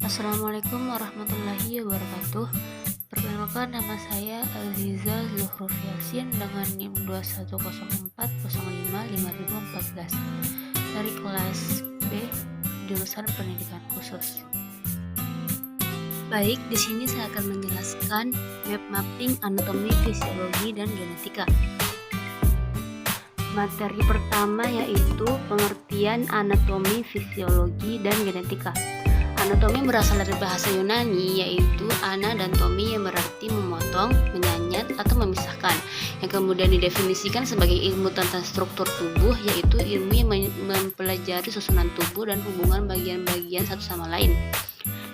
Assalamualaikum warahmatullahi wabarakatuh. Perkenalkan, nama saya Aziza Zuhruf Yasin dengan NIM 2104055014 dari kelas B jurusan Pendidikan Khusus. Baik, di sini saya akan menjelaskan map mapping anatomi, fisiologi, dan genetika. Materi pertama yaitu pengertian anatomi, fisiologi, dan genetika. Anatomi berasal dari bahasa Yunani yaitu ana dan tomi yang berarti memotong, menyanyat, atau memisahkan, yang kemudian didefinisikan sebagai ilmu tentang struktur tubuh, yaitu ilmu yang mempelajari susunan tubuh dan hubungan bagian-bagian satu sama lain.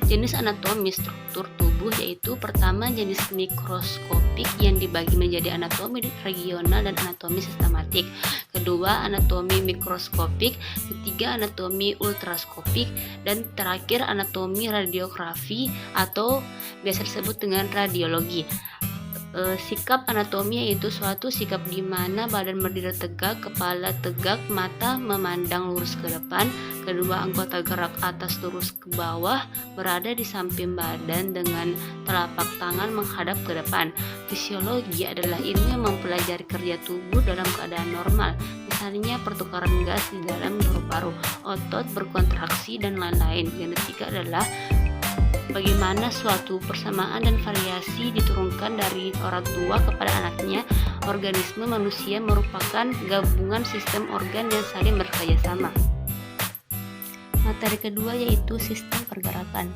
Jenis anatomi struktur tubuh yaitu pertama jenis mikroskopik yang dibagi menjadi anatomi regional dan anatomi sistematik. Kedua anatomi mikroskopik, ketiga anatomi ultraskopik, dan terakhir anatomi radiografi atau biasa disebut dengan radiologi. Sikap anatomi yaitu suatu sikap di mana badan berdiri tegak, kepala tegak, mata memandang lurus ke depan, kedua anggota gerak atas lurus ke bawah, berada di samping badan dengan telapak tangan menghadap ke depan. Fisiologi adalah ilmu yang mempelajari kerja tubuh dalam keadaan normal, misalnya pertukaran gas di dalam paru-paru, otot berkontraksi, dan lain-lain. Genetika adalah bagaimana suatu persamaan dan variasi diturunkan dari orang tua kepada anaknya. Organisme manusia merupakan gabungan sistem organ yang saling bekerja sama. Materi kedua yaitu sistem pergerakan.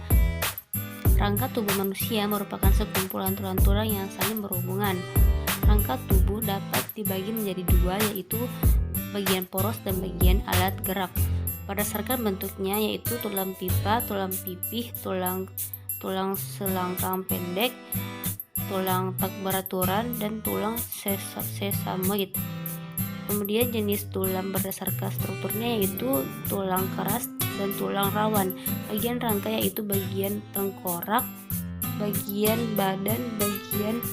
Rangka tubuh manusia merupakan sekumpulan tulang-tulang yang saling berhubungan. Rangka tubuh dapat dibagi menjadi dua, yaitu bagian poros dan bagian alat gerak. Berdasarkan bentuknya yaitu tulang pipa, tulang pipih, tulang selangkang pendek, tulang tak beraturan, dan tulang sesamoid. Kemudian jenis tulang berdasarkan strukturnya yaitu tulang keras dan tulang rawan. Bagian rangka yaitu bagian tengkorak, bagian badan, bagian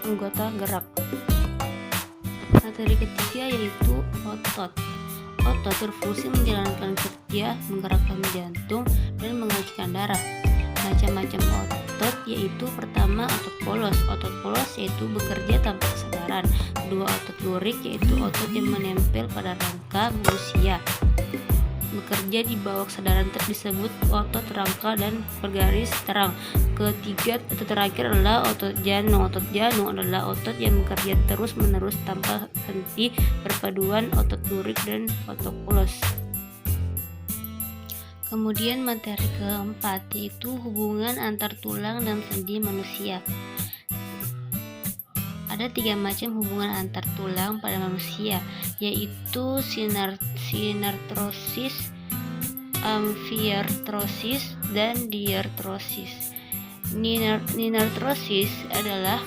anggota gerak. Materi ketiga yaitu otot. Otot berfungsi menjalankan kerja, menggerakkan jantung, dan mengalirkan darah. Macam-macam otot yaitu pertama otot polos. Otot polos yaitu bekerja tanpa kesadaran. Kedua otot lurik yaitu otot yang menempel pada rangka manusia, bekerja di bawah kesadaran, disebut otot rangka dan bergaris terang. Ketiga atau terakhir adalah otot jantung. Otot jantung adalah otot yang bekerja terus-menerus tanpa henti, perpaduan otot lurik dan otot polos. Kemudian materi keempat yaitu hubungan antar tulang dan sendi manusia. Ada 3 macam hubungan antar tulang pada manusia, yaitu sinartrosis, amfiartrosis, dan diartrosis. Sinartrosis adalah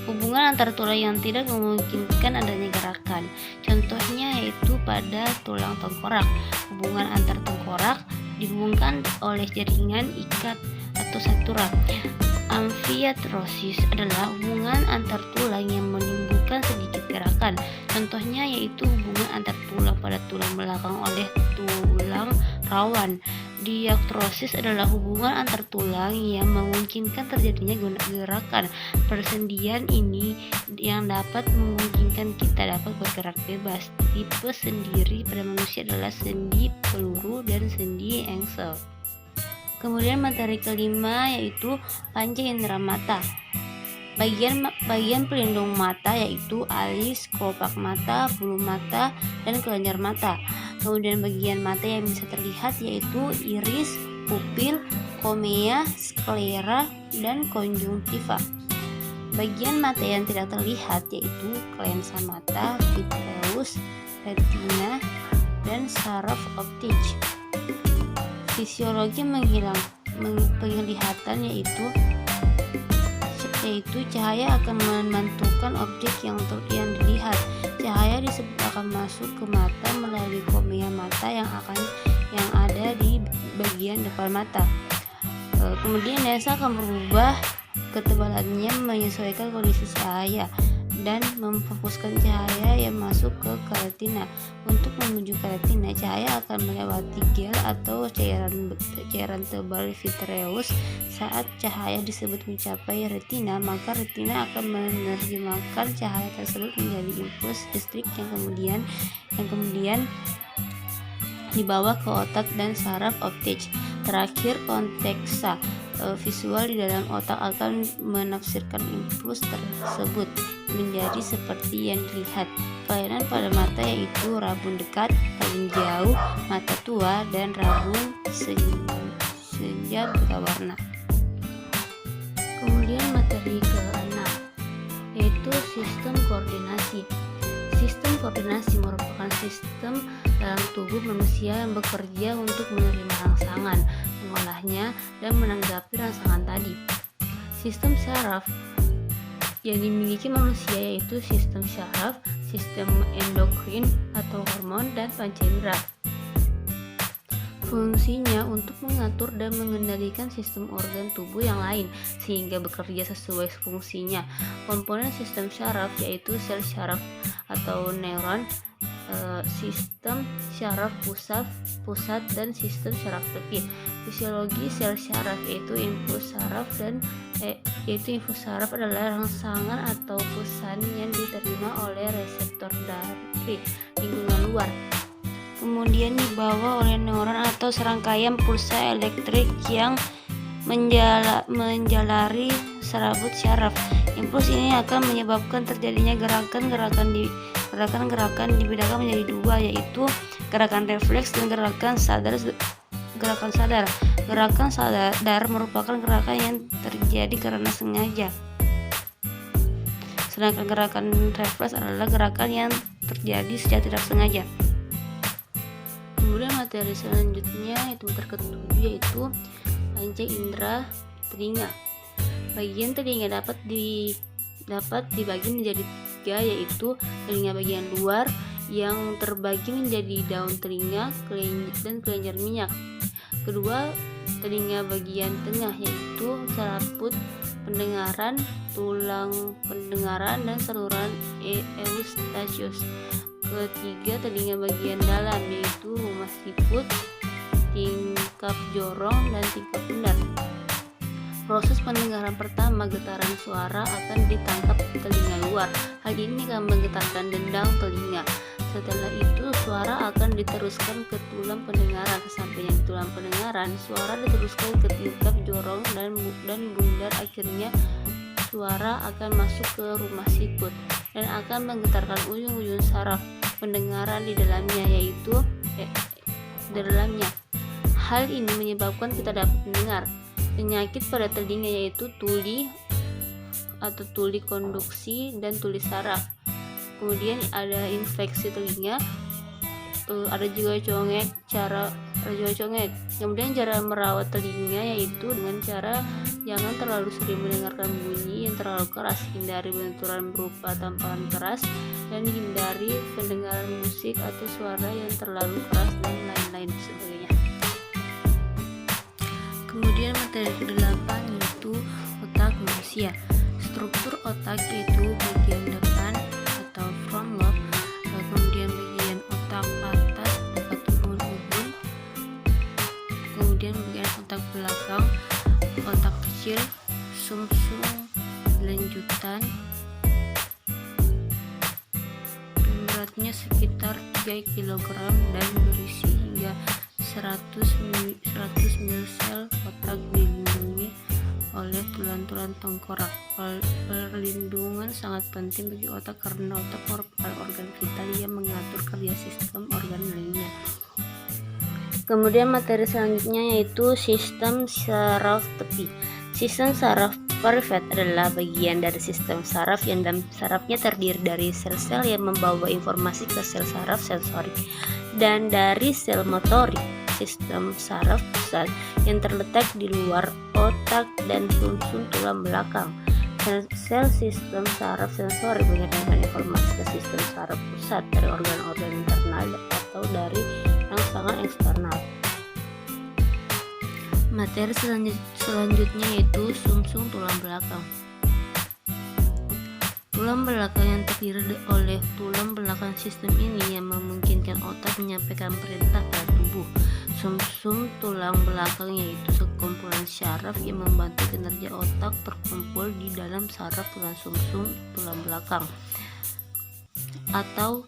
hubungan antar tulang yang tidak memungkinkan adanya gerakan. Contohnya yaitu pada tulang tengkorak. Hubungan antar tengkorak dihubungkan oleh jaringan ikat atau sutura. Amfiartrosis adalah hubungan antar tulang yang menimbulkan sedikit gerakan. Contohnya yaitu hubungan antar tulang pada tulang belakang oleh tulang rawan. Diartrosis adalah hubungan antar tulang yang memungkinkan terjadinya gerakan. Persendian ini yang dapat memungkinkan kita dapat bergerak bebas. Tipe sendiri pada manusia adalah sendi peluru dan sendi engsel. Kemudian materi kelima yaitu panca indera mata. Bagian pelindung mata yaitu alis, kelopak mata, bulu mata, dan kelenjar mata. Kemudian bagian mata yang bisa terlihat yaitu iris, pupil, kornea, sklera, dan konjungtiva. Bagian mata yang tidak terlihat yaitu lensa mata, vitreous, retina, dan saraf optik. Fisiologi penglihatan yaitu cahaya akan memantulkan objek yang dilihat. Cahaya disebut akan masuk ke mata melalui kornea mata yang ada di bagian depan mata. Kemudian lensa akan berubah ketebalannya menyesuaikan kondisi cahaya. dan memfokuskan cahaya yang masuk ke retina. Untuk menuju ke retina, cahaya akan melewati gel atau cairan tebal vitreous. Saat cahaya tersebut mencapai retina, maka retina akan menerjemahkan cahaya tersebut menjadi impuls listrik yang kemudian dibawa ke otak dan saraf optik. Terakhir, konteksa visual di dalam otak akan menafsirkan impuls tersebut menjadi seperti yang dilihat. Kelainan pada mata yaitu rabun dekat, rabun jauh, mata tua, dan rabun senja berwarna. Kemudian materi ke-6 yaitu sistem koordinasi. Sistem koordinasi merupakan sistem dalam tubuh manusia yang bekerja untuk menerima rangsangan, mengolahnya, dan menanggapi rangsangan tadi. Sistem syaraf yang dimiliki manusia yaitu sistem syaraf, sistem endokrin atau hormon, dan panca indera. Fungsinya untuk mengatur dan mengendalikan sistem organ tubuh yang lain sehingga bekerja sesuai fungsinya. Komponen sistem syaraf yaitu sel syaraf atau neuron, sistem syaraf pusat dan sistem syaraf tepi. Fisiologi sel syaraf yaitu impuls syaraf adalah rangsangan atau pesan yang diterima oleh reseptor dari lingkungan luar, kemudian dibawa oleh neuron atau serangkaian pulsa elektrik yang menjalari serabut syaraf. Impuls ini akan menyebabkan terjadinya gerakan-gerakan dibedakan menjadi dua, yaitu gerakan refleks dan gerakan sadar. Gerakan sadar merupakan gerakan yang terjadi karena sengaja, sedangkan gerakan refleks adalah gerakan yang terjadi secara tidak sengaja. Kemudian materi selanjutnya yaitu materi ke-7 yaitu panca indera telinga. Bagian telinga dapat dibagi menjadi 3, yaitu telinga bagian luar yang terbagi menjadi daun telinga dan kelenjar minyak. Kedua, telinga bagian tengah yaitu selaput pendengaran, tulang pendengaran, dan saluran eustachius. Ketiga, telinga bagian dalam yaitu rumah siput, tingkap jorong, dan tingkap bundar. Proses pendengaran pertama, getaran suara akan ditangkap di telinga luar. Hal ini akan menggetarkan dendang telinga. Setelah itu, suara akan diteruskan ke tulang pendengaran. Sesampainya di tulang pendengaran, suara diteruskan ke tingkap jorong dan bundar. Akhirnya, suara akan masuk ke rumah siput dan akan menggetarkan ujung-ujung saraf pendengaran di dalamnya, Hal ini menyebabkan kita dapat mendengar. Penyakit pada telinga yaitu tuli atau tuli konduksi dan tuli saraf. Kemudian ada infeksi telinga, ada juga congek. Kemudian cara merawat telinga yaitu dengan cara jangan terlalu sering mendengarkan bunyi yang terlalu keras, hindari benturan berupa tamparan keras, dan hindari pendengaran musik atau suara yang terlalu keras, dan lain-lain sebagainya. Kemudian materi ke-8 yaitu otak manusia. Struktur otak yaitu bagian depan atau front lobe, kemudian bagian otak atas dekat ubun-ubun, kemudian bagian otak belakang, otak kecil, sumsum lanjutan, beratnya sekitar 3 kg dan berisi hingga 100 mil sel. Otak dilindungi oleh tulang-tulang tengkorak. Perlindungan sangat penting bagi otak karena otak merupakan organ vital yang mengatur kerja sistem organ lainnya. Kemudian materi selanjutnya yaitu sistem saraf tepi. Sistem saraf perifet adalah bagian dari sistem saraf yang dalam sarafnya terdiri dari sel-sel yang membawa informasi ke sel saraf sensorik dan dari sel motorik. Sistem saraf pusat yang terletak di luar otak dan sumsum tulang belakang. Sel sistem saraf sensorik mengirimkan informasi ke sistem saraf pusat dari organ-organ internal atau dari rangsangan eksternal. Materi selanjutnya yaitu sumsum tulang belakang. Tulang belakang yang terdiri oleh tulang belakang sistem ini yang memungkinkan otak menyampaikan perintah pada tubuh. Sumsum tulang belakang yaitu sekumpulan syaraf yang membantu kinerja otak terkumpul di dalam saraf tulang sumsum tulang belakang atau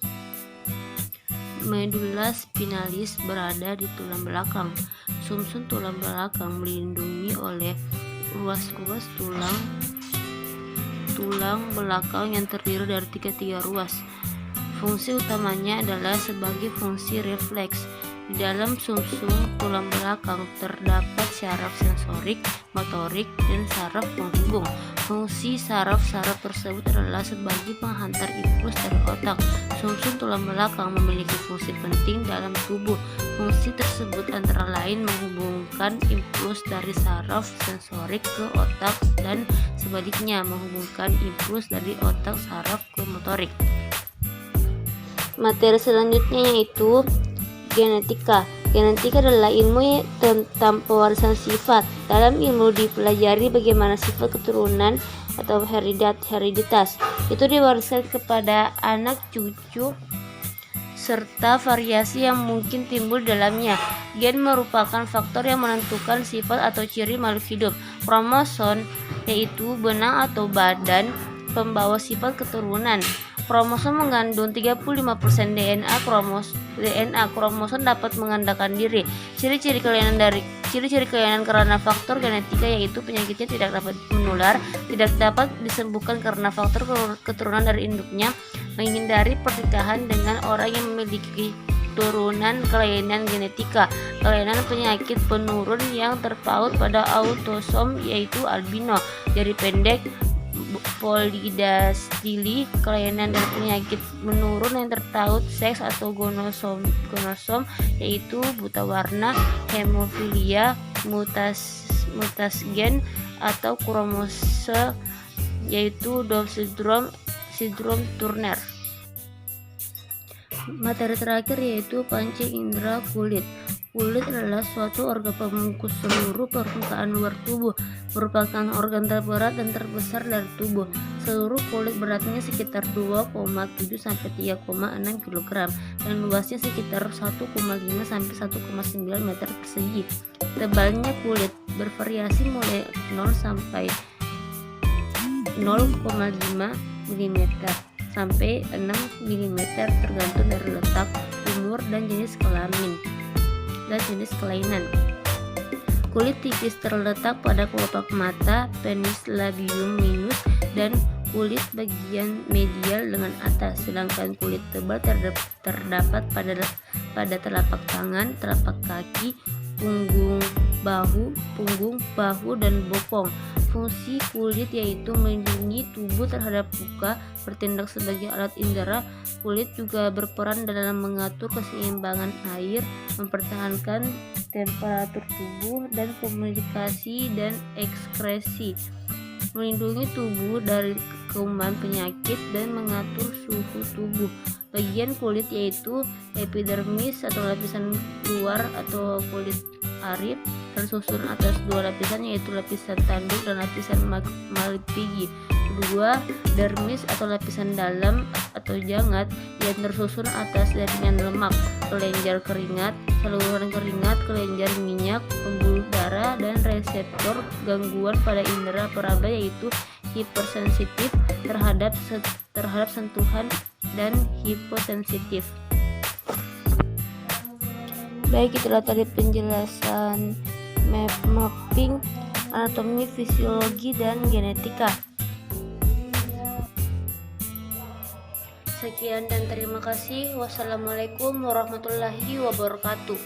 medula spinalis berada di tulang belakang. Sumsum tulang belakang melindungi oleh ruas-ruas tulang belakang yang terdiri dari tiga ruas. Fungsi utamanya adalah sebagai fungsi refleks. Di dalam sumsum tulang belakang terdapat syaraf sensorik, motorik, dan saraf penghubung. Fungsi saraf-saraf tersebut adalah sebagai penghantar impuls dari otak. Sumsum tulang belakang memiliki fungsi penting dalam tubuh. Fungsi tersebut antara lain menghubungkan impuls dari saraf sensorik ke otak dan sebaliknya menghubungkan impuls dari otak saraf ke motorik. Materi selanjutnya yaitu genetika. Genetika adalah ilmu tentang pewarisan sifat. Dalam ilmu dipelajari bagaimana sifat keturunan atau hereditas itu diwariskan kepada anak cucu serta variasi yang mungkin timbul dalamnya. Gen merupakan faktor yang menentukan sifat atau ciri makhluk hidup. Kromosom yaitu benang atau badan pembawa sifat keturunan. Kromosom mengandung 35% DNA. Kromosom dapat mengandalkan diri. Ciri-ciri kelainan karena faktor genetika yaitu penyakitnya tidak dapat menular, tidak dapat disembuhkan karena faktor keturunan dari induknya, menghindari pernikahan dengan orang yang memiliki turunan kelainan genetika, kelainan penyakit penurun yang terpaut pada autosom yaitu albino, jari pendek, polydactyly, kelainan dan penyakit menurun yang tertaut seks atau gonosom yaitu buta warna, hemofilia, mutasgen atau kromose yaitu Down syndrome Turner. Materi terakhir yaitu panca indera kulit. Kulit adalah suatu organ pembungkus seluruh permukaan luar tubuh, merupakan organ terberat dan terbesar dari tubuh. Seluruh kulit beratnya sekitar 2,7 sampai 3,6 kg dan luasnya sekitar 1,5 sampai 1,9 meter persegi. Tebalnya kulit bervariasi mulai 0 sampai 0,5 mm sampai 6 mm tergantung dari letak, umur, dan jenis kelamin dan jenis kelainan. Kulit tipis terletak pada kelopak mata, penis, labium minus, dan kulit bagian medial dengan atas, sedangkan kulit tebal terdapat pada telapak tangan, telapak kaki, punggung, bahu, dan bokong. Fungsi kulit yaitu melindungi tubuh terhadap luka, bertindak sebagai alat indera. Kulit juga berperan dalam mengatur keseimbangan air, mempertahankan temperatur tubuh, dan komunikasi dan ekskresi, melindungi tubuh dari kuman penyakit, dan mengatur suhu tubuh. Bagian kulit yaitu epidermis atau lapisan luar atau kulit arif, tersusun atas dua lapisan yaitu lapisan tanduk dan lapisan malipigi. Kedua, dermis atau lapisan dalam atau jangat yang tersusun atas jaringan lemak, kelenjar keringat, saluran keringat, kelenjar minyak, pembuluh darah, dan reseptor gangguan pada indera peraba yaitu hipersensitif terhadap sentuhan dan hiposensitif. Baik, itulah tadi penjelasan mapping anatomi, fisiologi, dan genetika. Sekian dan terima kasih. Wassalamualaikum warahmatullahi wabarakatuh.